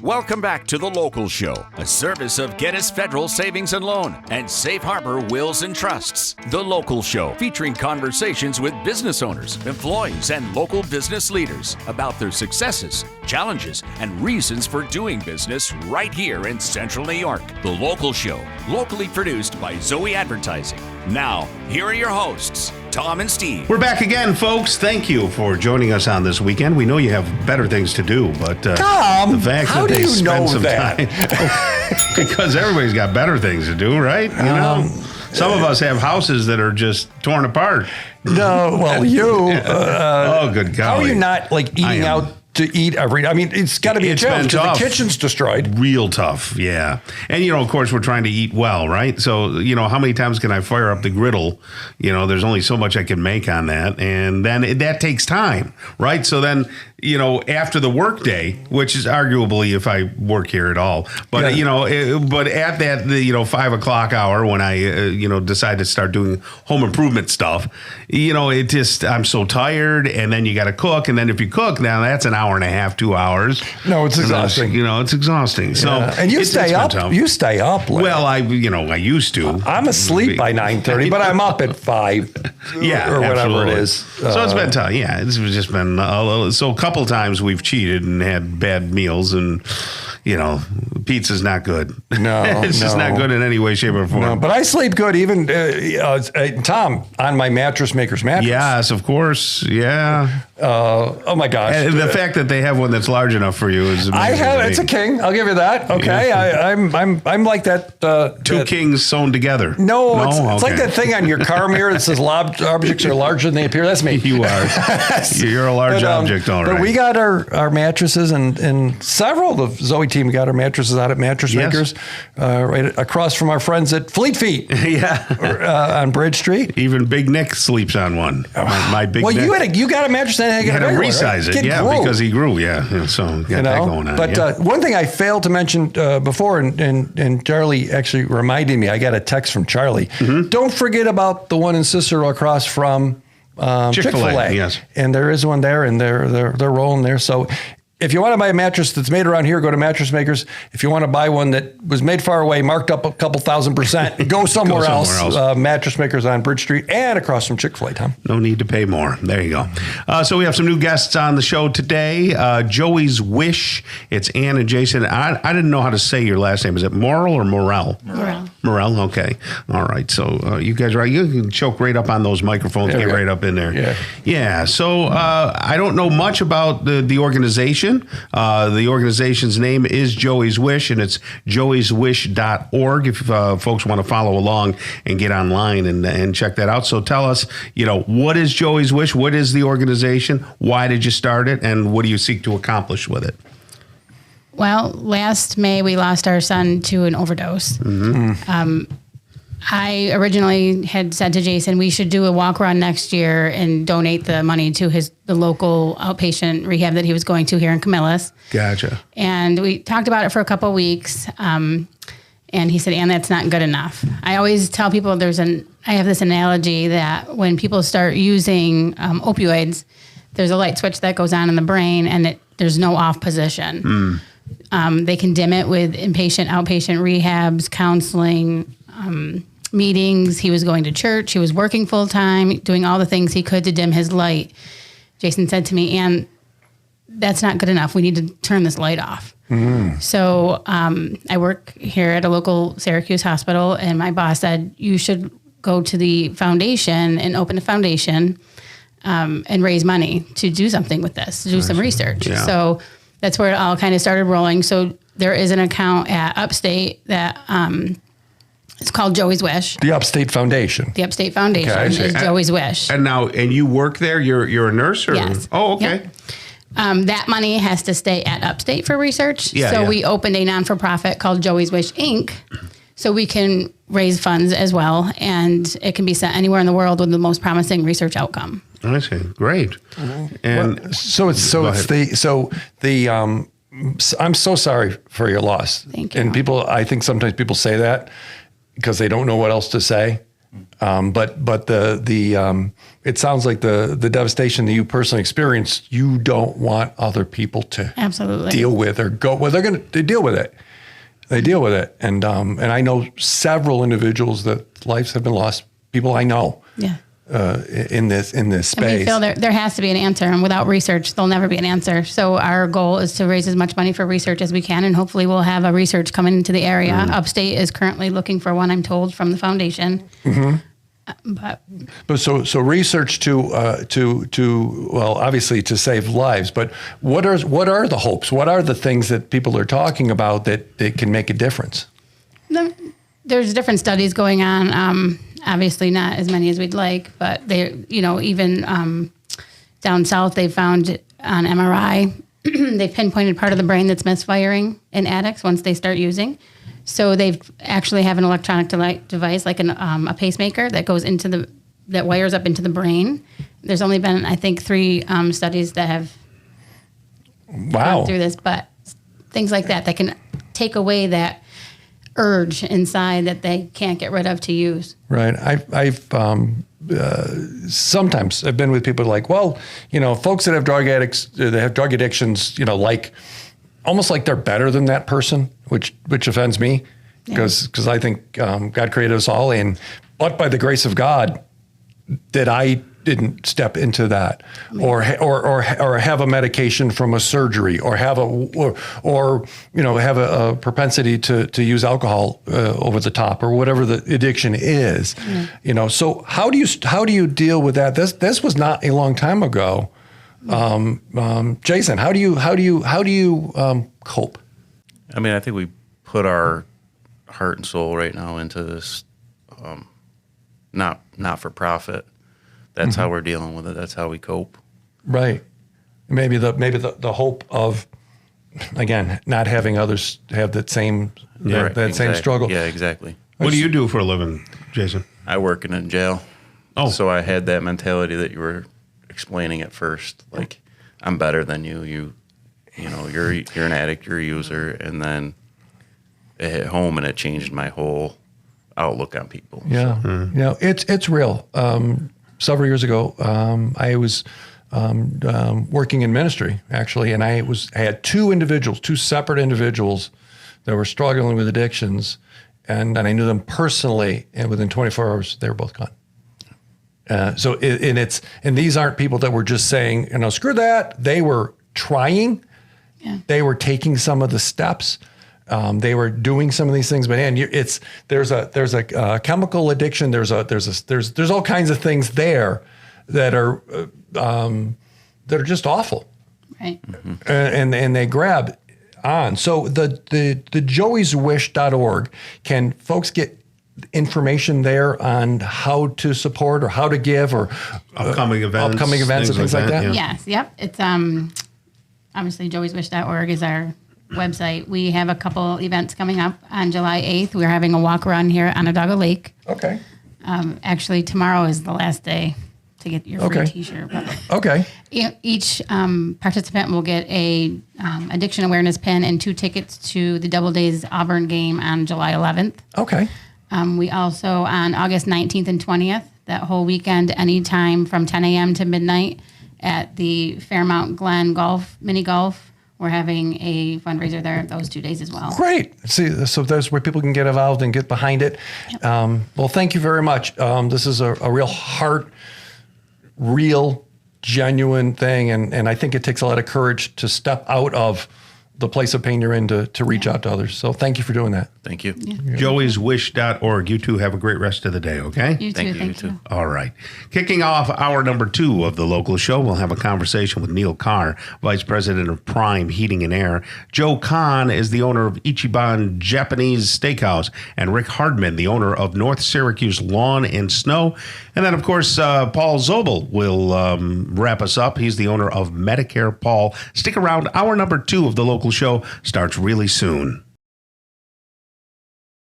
Welcome back to The Local Show, a service of Gettys Federal Savings and Loan and Safe Harbor Wills and Trusts. The Local Show, featuring conversations with business owners, employees, and local business leaders about their successes, challenges, and reasons for doing business right here in Central New York. The Local Show, locally produced by Zoey Advertising. Now, here are your hosts, Tom and Steve. We're back again, folks. Thank you for joining us on this weekend. We know you have better things to do, but Tom, the fact how that do they you know spend some that? time because everybody's got better things to do, right? You know, some of us have houses that are just torn apart. No, well, you. Oh, good God! How are you not like eating out to eat every? I mean, it's got to be a challenge because the kitchen's destroyed. Real tough, yeah. And, you know, of course, we're trying to eat well, right? So, you know, how many times can I fire up the griddle? You know, there's only so much I can make on that. And then that takes time, right? So then, you know, after the work day, which is arguably if I work here at all, but, you know, but at that, 5 o'clock hour when I, decide to start doing home improvement stuff, you know, I'm so tired. And then you got to cook. And then if you cook, now that's an hour and a half, 2 hours. No, it's exhausting. It's exhausting. So, and you stay up. You stay up late. Well, I used to. I'm asleep by 9:30, but I'm up at 5. Yeah, or whatever absolutely. it is. So it's been tough. Yeah, it's just been a couple times we've cheated and had bad meals, and pizza's not good. No, it's just not good in any way, shape, or form. No, but I sleep good, even Tom, on my mattress maker's mattress. Yes, of course. Yeah. Oh my gosh! And the fact that they have one that's large enough for you is amazing. It's a king. I'll give you that. Okay, Yeah. I'm like that. Two kings sewn together. No, it's like that thing on your car mirror that says objects are larger than they appear. That's me. You are. You're a large object, all right. But we got our mattresses, and several of the Zoey team got our mattresses out at Mattress Makers, right across from our friends at Fleet Feet. Yeah, on Bridge Street. Even Big Nick sleeps on one. My Big Nick. Well, you got a mattress and you had to resize it, because he grew, so got that going on. But one thing I failed to mention before, and Charlie actually reminded me, I got a text from Charlie. Mm-hmm. Don't forget about the one in Cicero across from Chick-fil-A. Yes, and there is one there, and they're rolling there. So if you want to buy a mattress that's made around here, go to Mattress Makers. If you want to buy one that was made far away, marked up a couple 1,000%, go somewhere else. Mattress Makers on Bridge Street and across from Chick-fil-A, Tom. No need to pay more. There you go. So we have some new guests on the show today. Joey's Wish. It's Ann and Jason. I didn't know how to say your last name. Is it Morrell or Morrell? Morrell. Morrell, okay. All right. So you guys, you can choke right up on those microphones, get right up in there. Yeah. So I don't know much about the organization. The organization's name is Joey's Wish, and it's joeyswish.org if folks want to follow along and get online and check that out. So tell us, what is Joey's Wish? What is the organization? Why did you start it? And what do you seek to accomplish with it? Well, last May, we lost our son to an overdose. Mm-hmm. I originally had said to Jason, we should do a walk around next year and donate the money to the local outpatient rehab that he was going to here in Camillus. Gotcha. And we talked about it for a couple of weeks. And he said, Ann, that's not good enough. I always tell people I have this analogy that when people start using opioids, there's a light switch that goes on in the brain and there's no off position. They can dim it with inpatient, outpatient rehabs, counseling, meetings. He was going to church. He was working full time, doing all the things he could to dim his light. Jason said to me, Ann, that's not good enough. We need to turn this light off. Mm-hmm. So I work here at a local Syracuse hospital, and my boss said, you should go to the foundation and open a foundation and raise money to do something with this, to do some research. Yeah. So that's where it all kind of started rolling. So there is an account at Upstate that it's called Joey's Wish. The Upstate Foundation. The Upstate Foundation is Joey's Wish. And you work there? You're a nurse? Or? Yes. Oh, okay. Yep. That money has to stay at Upstate for research. We opened a non-for-profit called Joey's Wish, Inc., so we can raise funds as well, and it can be sent anywhere in the world with the most promising research outcome. I see. Great. Mm-hmm. And I'm so sorry for your loss. Thank you. And I think sometimes people say that because they don't know what else to say. But it sounds like the devastation that you personally experienced, you don't want other people to absolutely deal with or go. Well, they deal with it. They deal with it, and I know several individuals that lives have been lost. People I know. Yeah. In this space. And we feel there has to be an answer, and without research, there'll never be an answer. So our goal is to raise as much money for research as we can, and hopefully we'll have a research coming into the area. Upstate is currently looking for one, I'm told, from the foundation. But so research to well, obviously to save lives. But what are the hopes? What are the things that people are talking about that can make a difference? There's different studies going on. Obviously not as many as we'd like, but even down south, they found on MRI, they pinpointed part of the brain that's misfiring in addicts once they start using. So they've actually have an electronic device, like a pacemaker that goes that wires up into the brain. There's only been, I think, 3 studies that have gone through this, but things like that can take away that urge inside that they can't get rid of to use. Right. I've sometimes I've been with people like, well, folks that have drug addictions, like almost like they're better than that person, which offends me because I think God created us all, but by the grace of God that I didn't step into that, or have a medication from a surgery, or have a propensity to use alcohol over the top, or whatever the addiction is. So how do you deal with that? This was not a long time ago. Jason, how do you cope? I mean, I think we put our heart and soul right now into this not for profit. That's how we're dealing with it. That's how we cope. Right. Maybe the hope of, again, not having others have that same same struggle. Yeah, exactly. What do you do for a living, Jason? I work in a jail. Oh, so I had that mentality that you were explaining at first. Like, I'm better than you. You're an addict. You're a user. And then it hit home, and it changed my whole outlook on people. Yeah. So. It's real. Several years ago, I was working in ministry, actually, and I had 2 separate individuals that were struggling with addictions, and I knew them personally, and within 24 hours, they were both gone. And these aren't people that were just saying, screw that. They were trying. Yeah. They were taking some of the steps. They were doing some of these things, but there's a chemical addiction. There's all kinds of things there that are just awful, right? And they grab on. So the joeyswish.org, can folks get information there on how to support or how to give or upcoming events and things like that? Yeah. Yes. Yep. It's obviously joeyswish.org is our website. We have a couple events coming up on July 8th. We're having a walk around here on Onondaga Lake. Okay. Actually, tomorrow is the last day to get your free T-shirt. Okay. Each participant will get a addiction awareness pin and 2 tickets to the Double Days Auburn game on July 11th. Okay. We also, on August 19th and 20th, that whole weekend, anytime from 10 a.m. to midnight at the Fairmount Glen mini golf, we're having a fundraiser there those 2 days as well. Great. See, so that's where people can get involved and get behind it. Yep. Well, thank you very much. This is a real, genuine thing. And I think it takes a lot of courage to step out of the place of pain you're in to reach out to others. So thank you for doing that. Thank you. Yeah. joeyswish.org. You two have a great rest of the day, okay? You too. Thank you. All right. Kicking off hour number 2 of the local show, we'll have a conversation with Neil Carr, Vice President of Prime Heating and Air. Joe Kahn is the owner of Ichiban Japanese Steakhouse, and Rick Hardman, the owner of North Syracuse Lawn and Snow. And then, of course, Paul Zobel will wrap us up. He's the owner of Medicare Paul. Stick around. Hour number 2 of the local show starts really soon.